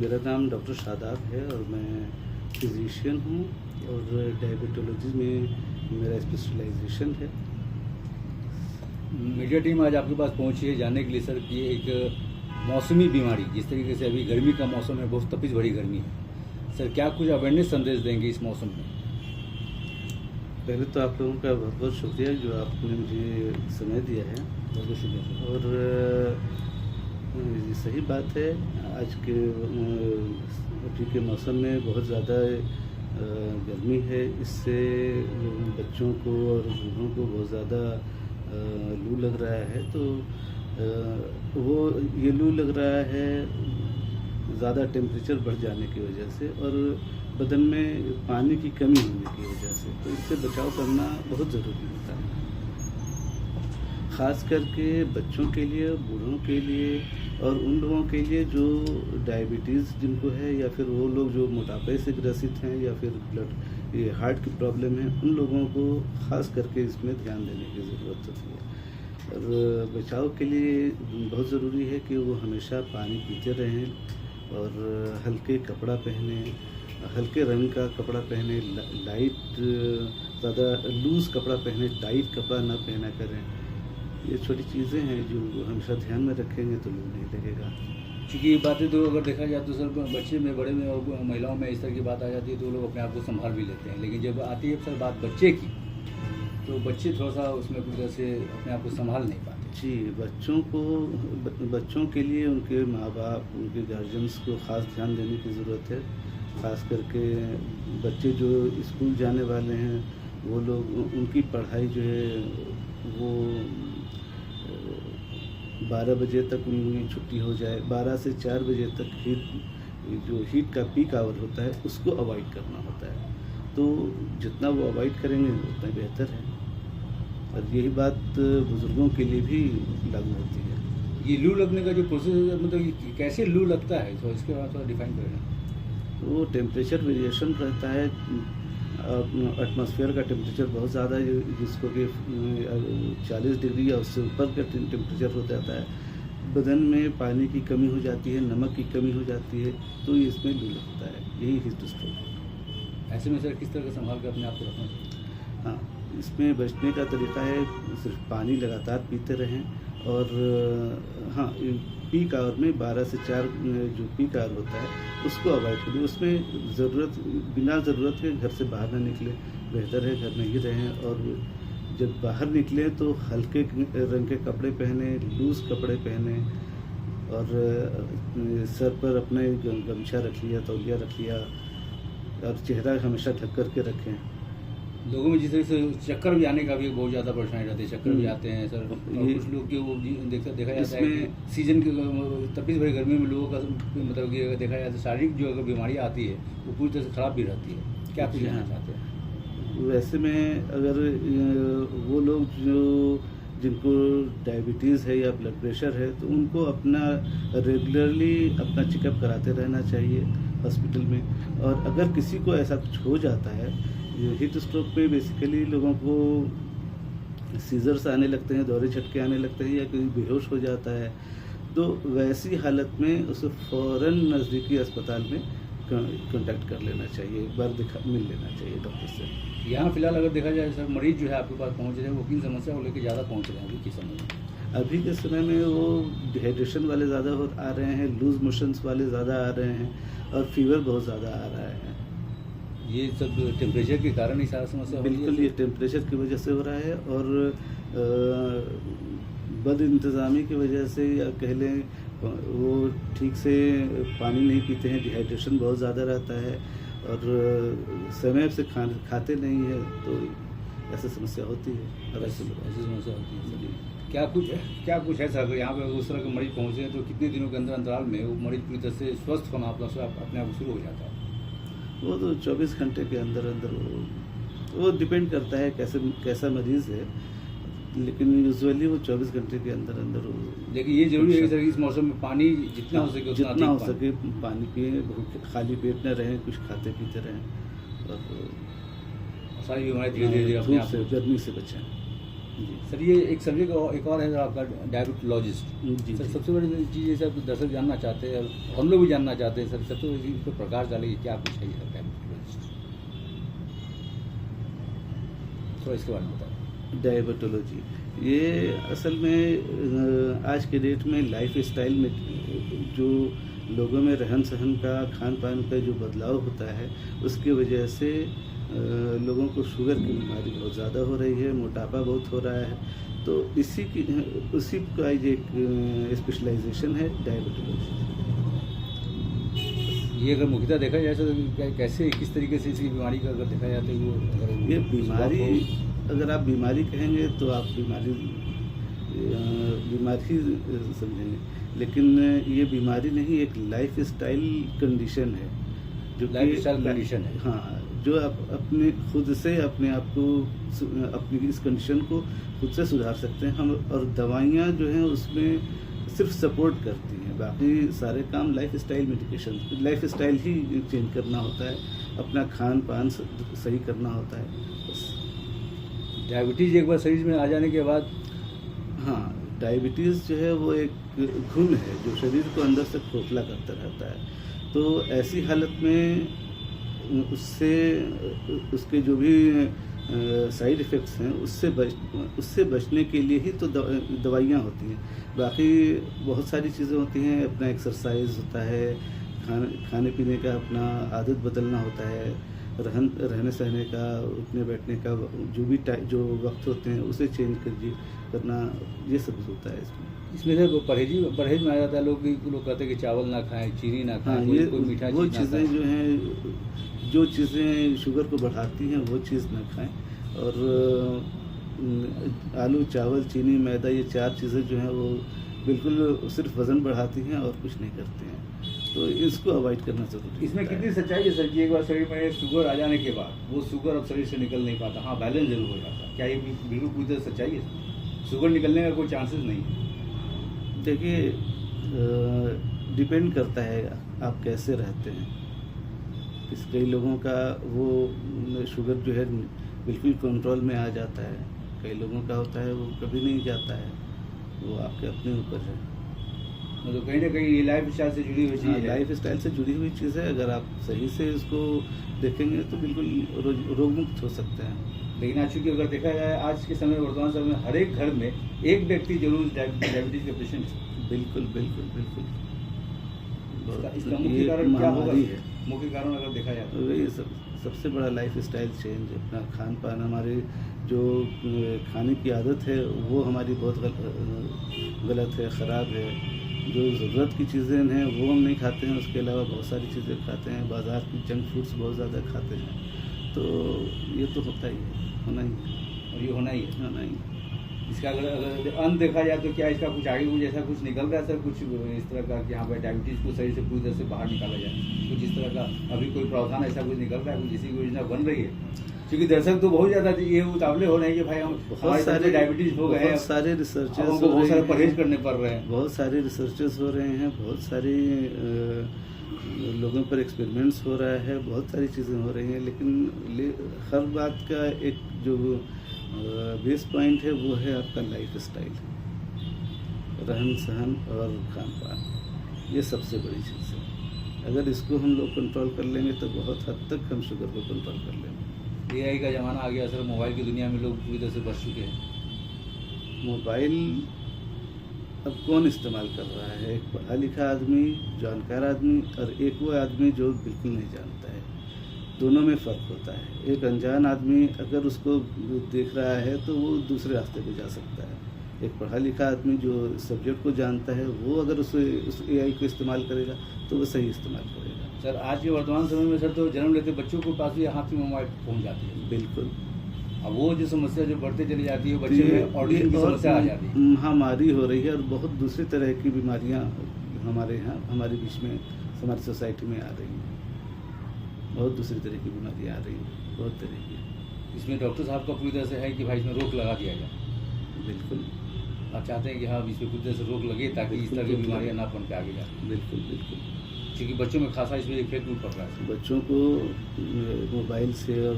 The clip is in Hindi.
मेरा नाम डॉक्टर शादाब है और मैं फिजिशियन हूँ और डायबिटोलॉजी में मेरा स्पेशलाइजेशन है। मीडिया टीम आज आपके पास पहुंची है जानने के लिए सर कि एक मौसमी बीमारी, जिस तरीके से अभी गर्मी का मौसम है, बहुत तपिश भरी गर्मी है, सर क्या कुछ अवेयरनेस संदेश देंगे इस मौसम में? पहले तो आप लोगों का बहुत बहुत शुक्रिया जो आपने मुझे समय दिया है। बहुत बहुत शुक्रिया सर। और ये सही बात है, आज के अभी के मौसम में बहुत ज़्यादा गर्मी है, इससे बच्चों को और बूढ़ों को बहुत ज़्यादा लू लग रहा है। तो वो ये लू लग रहा है ज़्यादा टेम्परेचर बढ़ जाने की वजह से और बदन में पानी की कमी होने की वजह से। तो इससे बचाव करना बहुत ज़रूरी होता है, ख़ास करके बच्चों के लिए, बूढ़ों के लिए और उन लोगों के लिए जो डायबिटीज़ जिनको है, या फिर वो लोग जो मोटापे से ग्रसित हैं, या फिर ब्लड ये हार्ट की प्रॉब्लम है, उन लोगों को ख़ास करके इसमें ध्यान देने की ज़रूरत होती है। और बचाव के लिए बहुत ज़रूरी है कि वो हमेशा पानी पीते रहें और हल्के कपड़ा पहने, हल्के रंग का कपड़ा पहने, लाइट ज़्यादा लूज़ कपड़ा पहने, टाइट कपड़ा ना पहना करें। ये छोटी चीज़ें हैं जो हमेशा ध्यान में रखेंगे तो लू नहीं लगेगा। क्योंकि ये बातें तो अगर देखा जाए तो सर बच्चे में, बड़े में और महिलाओं में इस तरह की बात आ जाती है तो लोग अपने आप को संभाल भी लेते हैं, लेकिन जब आती है सर बात बच्चे की, तो बच्चे थोड़ा सा उसमें पूरी तरह से अपने आप को संभाल नहीं पाते। जी, बच्चों के लिए उनके माँ बाप, उनके गार्जियंस को ख़ास ध्यान देने की ज़रूरत है। ख़ास करके बच्चे जो स्कूल जाने वाले हैं, वो लोग, उनकी पढ़ाई जो है वो 12 बजे तक उनकी छुट्टी हो जाए। 12 से 4 बजे तक हीट का पीक आवर होता है, उसको अवॉइड करना होता है। तो जितना वो अवॉइड करेंगे उतना बेहतर है। और यही बात बुज़ुर्गों के लिए भी लागू होती है। ये लू लगने का जो प्रोसेस है, मतलब ये कैसे लू लगता है, तो इसके बाद थोड़ा डिफाइन करें। वो टेम्परेचर वेरिएशन रहता है, एटमॉस्फेयर का टेम्परेचर बहुत ज़्यादा है, जिसको कि 40 डिग्री या उससे ऊपर का टेम्परेचर हो जाता है। बदन में पानी की कमी हो जाती है, नमक की कमी हो जाती है, तो इसमें लू लगता है। यही हीट स्ट्रोक है। ऐसे में सर किस तरह का संभाल कर अपने आप को रखना चाहिए? हाँ, इसमें बचने का तरीका है सिर्फ पानी लगातार पीते रहें और हाँ, पीक आवर में 12 से 4 जो पीक आवर होता है उसको अवॉइड करें। उसमें बिना ज़रूरत के घर से बाहर ना निकलें, बेहतर है घर में ही रहें। और जब बाहर निकलें तो हल्के रंग के कपड़े पहने, लूज़ कपड़े पहने और सर पर अपने गमछा रख लिया, तौलिया रख लिया और चेहरा हमेशा ढक कर के रखें। लोगों में जिस तरह से चक्कर भी आने का भी बहुत ज़्यादा परेशानी रहती है, चक्कर भी आते हैं सर। और कुछ लोग की वो देखा जाता है कि सीजन की तपिश भरी गर्मी में लोगों का मतलब कि अगर देखा जाए तो शारीरिक जो अगर बीमारी आती है वो पूरी तरह से ख़राब भी रहती है। क्या कुछ कहना चाहते हैं? वैसे में अगर वो लोग जिनको डायबिटीज़ है या ब्लड प्रेशर है, तो उनको अपना रेगुलरली अपना चेकअप कराते रहना चाहिए हॉस्पिटल में। और अगर किसी को ऐसा कुछ हो जाता है, हीट स्ट्रोक में बेसिकली लोगों को सीजर्स आने लगते हैं, दौरे झटके आने लगते हैं या कोई बेहोश हो जाता है, तो वैसी हालत में उसे फ़ौरन नज़दीकी अस्पताल में कांटेक्ट कर लेना चाहिए, एक बार मिल लेना चाहिए डॉक्टर से। यहाँ फिलहाल अगर देखा जाए सर, मरीज जो है आपके पास पहुँच रहे हैं, वो किन समस्या को लेकर ज़्यादा पहुँच रहे हैं अभी के समय में? अभी के समय में वो डिहाइड्रेशन वाले ज़्यादा आ रहे हैं, लूज़ मोशंस वाले ज़्यादा आ रहे हैं और फीवर बहुत ज़्यादा आ रहा है। ये सब टेम्परेचर के कारण ही सारा समस्या हो रही है? बिल्कुल, ये टेम्परेचर की वजह से हो रहा है और बद इंतज़ामी की वजह से, या कह लें वो ठीक से पानी नहीं पीते हैं, डिहाइड्रेशन बहुत ज़्यादा रहता है और समय से खाते नहीं है, तो ऐसी समस्या होती है। और ऐसी समस्या होती है। क्या कुछ है सर, अगर यहाँ पे उस तरह के मरीज पहुँचे हैं तो कितने दिनों के अंतराल में वो मरीज पूरी तरह से स्वस्थ होना अपने आप शुरू हो जाता है? वो तो 24 घंटे के अंदर वो डिपेंड करता है कैसा मरीज़ है, लेकिन यूजुअली वो 24 घंटे के अंदर लेकिन ये जरूरी है कि सर इस मौसम में पानी जितना हो सके पानी पिए, खाली पेट न रहें, कुछ खाते पीते रहें और सारी बीमारी धीरे धीरे अपने आप से गर्मी से बचें। जी सर, ये एक सब्जेक्ट एक और है आपका डायबिटोलॉजिस्ट। जी सर जी। सबसे बड़ी चीज़ ये सर दर्शक जानना चाहते हैं और हम लोग भी जानना चाहते हैं सर, सबसे बड़ी इस पर प्रकाश डालेंगे क्या कुछ है ये सर डायबिटोलॉजिस्ट, थोड़ा इसके बारे में बताएं। डायबिटोलॉजी ये असल में आज के डेट में लाइफ स्टाइल में जो लोगों में रहन सहन का, खान पान का जो बदलाव होता है, उसकी वजह से लोगों को शुगर की बीमारी बहुत ज़्यादा हो रही है, मोटापा बहुत हो रहा है। तो उसी का एक स्पेशलाइजेशन है डायबिटोलॉजी। ये अगर मुख्यतः देखा जाए तो कैसे किस तरीके से इसकी बीमारी का अगर देखा जाए तो वो अगर ये बीमारी, अगर आप बीमारी कहेंगे तो आप बीमारी समझेंगे, लेकिन ये बीमारी नहीं, एक लाइफ स्टाइल कंडीशन है जो लाइफस्टाइल कंडीशन है। हाँ, जो आप अपने खुद से अपने आप को, अपनी इस कंडीशन को खुद से सुधार सकते हैं हम, और दवाइयाँ जो हैं उसमें सिर्फ सपोर्ट करती हैं, बाकी सारे काम लाइफ स्टाइल ही चेंज करना होता है, अपना खान पान सही करना होता है बस। डायबिटीज़ एक बार शरीर में आ जाने के बाद, हाँ, डायबिटीज़ जो है वो एक घुन है जो शरीर को अंदर से खोखला करता रहता है। तो ऐसी हालत में उसके जो भी साइड इफ़ेक्ट्स हैं उससे बचने के लिए ही तो दवाइयाँ होती हैं। बाकी बहुत सारी चीज़ें होती हैं, अपना एक्सरसाइज होता है, खाने पीने का अपना आदत बदलना होता है, रहने सहने का, उठने बैठने का जो वक्त होते हैं उसे चेंज करना, ये सब होता है इसमें से परहेज में आ जाता है। लोग कहते हैं कि चावल ना खाएं, चीनी ना खाएं, हाँ, कोई मीठा वो चीज़ चीज़ें जो हैं, जो चीज़ें शुगर को बढ़ाती हैं वो चीज़ ना खाएं। और आलू, चावल, चीनी, मैदा, ये 4 चीज़ें जो हैं वो बिल्कुल सिर्फ वज़न बढ़ाती हैं और कुछ नहीं करते हैं, तो इसको अवॉइड करना ज़रूरी है। इसमें कितनी सच्चाई है सर कि एक बार शरीर में शुगर आ जाने के बाद वो शुगर अब शरीर से निकल नहीं पाता? हाँ, बैलेंस जरूर हो जाता है। क्या ये बिल्कुल पूरी तरह सच्चाई है? शुगर निकलने का कोई चांसेस नहीं है? देखिए, डिपेंड करता है आप कैसे रहते हैं। कई लोगों का वो शुगर जो है बिल्कुल कंट्रोल में आ जाता है, कई लोगों का होता है वो कभी नहीं जाता है, वो आपके अपने ऊपर है। मतलब कहीं ना कहीं ये लाइफ स्टाइल से जुड़ी हुई चीज़ है। लाइफ स्टाइल से जुड़ी हुई चीज़ है, अगर आप सही से इसको देखेंगे तो बिल्कुल रोग मुक्त हो सकते हैं। लेकिन आज चूँकि अगर देखा जाए आज के समय, वर्तमान समय में हर एक घर में एक व्यक्ति जरूर डायबिटीज़ के पेशेंट है। बिल्कुल बिल्कुल बिल्कुल। इसका मुख्य कारण क्या होगा? है, मुख्य कारण अगर देखा जाए तो ये सबसे बड़ा लाइफ स्टाइल चेंज, अपना खान पान, हमारे जो खाने की आदत है वो हमारी बहुत गलत है, ख़राब है। जो ज़रूरत की चीज़ें हैं वो हम नहीं खाते हैं, उसके अलावा बहुत सारी चीज़ें खाते हैं, बाज़ार की जंक फूड्स बहुत ज़्यादा खाते हैं, तो ये तो होता ही है, होना ही है, और ये होना ही है। इसका अगर अंत देखा जाए तो क्या इसका कुछ आगे कुछ ऐसा कुछ निकल रहा है सर, कुछ इस तरह का कि यहाँ पर डायबिटीज़ को सही से पूरी तरह से बाहर निकाला जाए, कुछ इस तरह का अभी कोई प्रावधान ऐसा कुछ निकल रहा है, कुछ इसी योजना बन रही है? क्योंकि दर्शक तो बहुत ज़्यादा ये उतावले हो रहे हैं कि भाई हम बहुत सारे डायबिटीज़ हो गए हैं, बहुत सारे रिसर्चर्स बहुत सारे परहेज करने पड़ रहे हैं, बहुत सारे रिसर्चर्स हो रहे हैं, बहुत सारे लोगों पर एक्सपेरिमेंट्स हो रहा है, बहुत सारी चीज़ें हो रही हैं, लेकिन हर बात का एक जो बेस पॉइंट है वो है आपका लाइफ स्टाइल, रहन सहन और खान पान, ये सबसे बड़ी चीज़ है। अगर इसको हम लोग कंट्रोल कर लेंगे तो बहुत हद तक हम शुगर को कंट्रोल कर लेंगे। AI का ज़माना आ गया सर, मोबाइल की दुनिया में लोग पूरी तरह से बच चुके हैं। मोबाइल अब कौन इस्तेमाल कर रहा है? एक पढ़ा लिखा आदमी, जानकार आदमी, और एक वो आदमी जो बिल्कुल नहीं जानता है। दोनों में फ़र्क होता है। एक अनजान आदमी अगर उसको देख रहा है तो वो दूसरे रास्ते पे जा सकता है। एक पढ़ा लिखा आदमी जो सब्जेक्ट को जानता है वो अगर उस AI को इस्तेमाल करेगा तो वो सही इस्तेमाल करेगा। सर आज के वर्तमान समय में सर तो जन्म लेते बच्चों के पास भी हाथ में मोबाइल पहुंच जाती है। बिल्कुल। अब वो जो समस्या जो बढ़ते चली जाती है, बच्चे में ऑटिज्म की समस्या आ जाती है, महामारी हो रही है, और बहुत दूसरी तरह की बीमारियां हमारे यहाँ, हमारे बीच में, हमारी सोसाइटी में आ रही हैं। बहुत दूसरी तरह की बीमारियां आ रही हैं, बहुत तरह की। इसमें डॉक्टर साहब का पूरी तरह से है कि भाई इसमें रोक लगा दिया जाए। बिल्कुल। आप चाहते हैं कि हाँ इसमें पूरी तरह से रोक लगे ताकि इस तरह की बीमारियाँ ना पनपे आगे जाए। बिल्कुल बिल्कुल। क्योंकि बच्चों में खासा इसमें इफेक्ट भी पड़ रहा है। बच्चों को मोबाइल से और